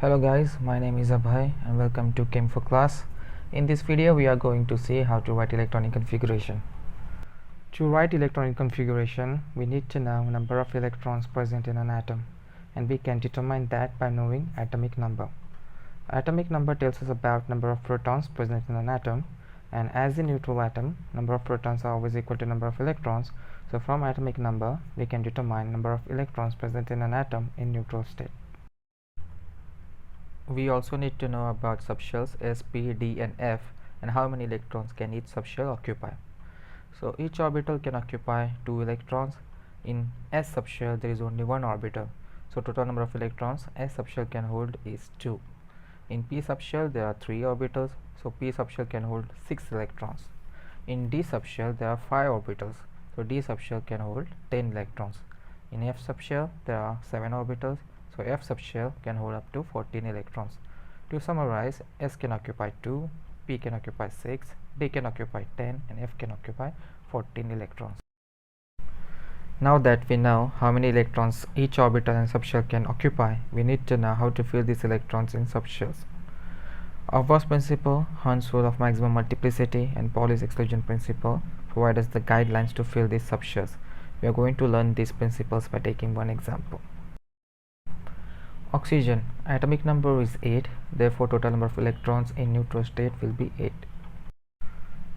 Hello guys, my name is Abhay and welcome to Chem for class. In this video we are going to see how to write electronic configuration. To write electronic configuration, we need to know number of electrons present in an atom, and we can determine that by knowing atomic number. Atomic number tells us about number of protons present in an atom, and as a neutral atom, number of protons are always equal to number of electrons. So from atomic number, we can determine number of electrons present in an atom in neutral state. We also need to know about subshells S, P, D and F and how many electrons can each subshell occupy. So each orbital can occupy 2 electrons. In S subshell there is only one orbital, so total number of electrons S subshell can hold is 2. In P subshell there are 3 orbitals, so P subshell can hold 6 electrons. In D subshell there are 5 orbitals, so D subshell can hold 10 electrons. In F subshell there are 7 orbitals, so F subshell can hold up to 14 electrons. To summarize, S can occupy 2, P can occupy 6, D can occupy 10 and F can occupy 14 electrons. Now that we know how many electrons each orbital and subshell can occupy, we need to know how to fill these electrons in subshells. Aufbau's principle, Hund's rule of maximum multiplicity and Pauli's exclusion principle provide us the guidelines to fill these subshells. We are going to learn these principles by taking one example. Oxygen, atomic number is 8, therefore total number of electrons in neutral state will be 8.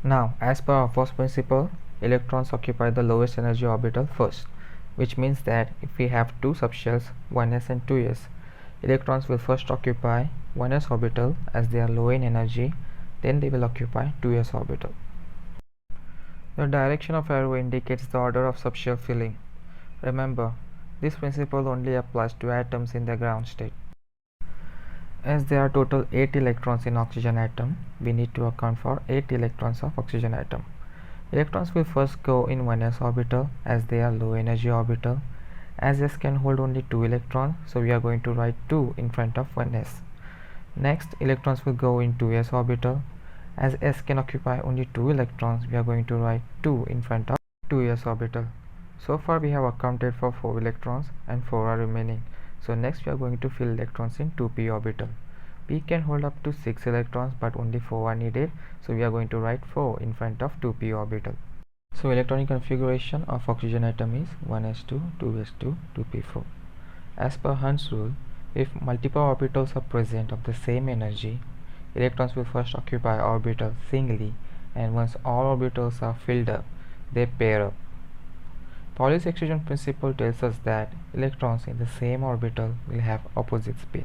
Now, as per Aufbau's principle, electrons occupy the lowest energy orbital first, which means that if we have two subshells, 1s and 2s, electrons will first occupy 1s orbital as they are low in energy, then they will occupy 2s orbital. The direction of arrow indicates the order of subshell filling. Remember, this principle only applies to atoms in their ground state. As there are total 8 electrons in oxygen atom, we need to account for 8 electrons of oxygen atom. Electrons will first go in 1s orbital as they are low energy orbital. As s can hold only 2 electrons, so we are going to write 2 in front of 1s. Next, electrons will go in 2s orbital. As s can occupy only 2 electrons, we are going to write 2 in front of 2s orbital. So far we have accounted for 4 electrons and 4 are remaining. So next we are going to fill electrons in 2p orbital. P can hold up to 6 electrons but only 4 are needed, so we are going to write 4 in front of 2p orbital. So electronic configuration of oxygen atom is 1s2, 2s2, 2p4. As per Hund's rule, if multiple orbitals are present of the same energy, electrons will first occupy orbital singly, and once all orbitals are filled up, they pair up. Pauli's exclusion principle tells us that electrons in the same orbital will have opposite spin.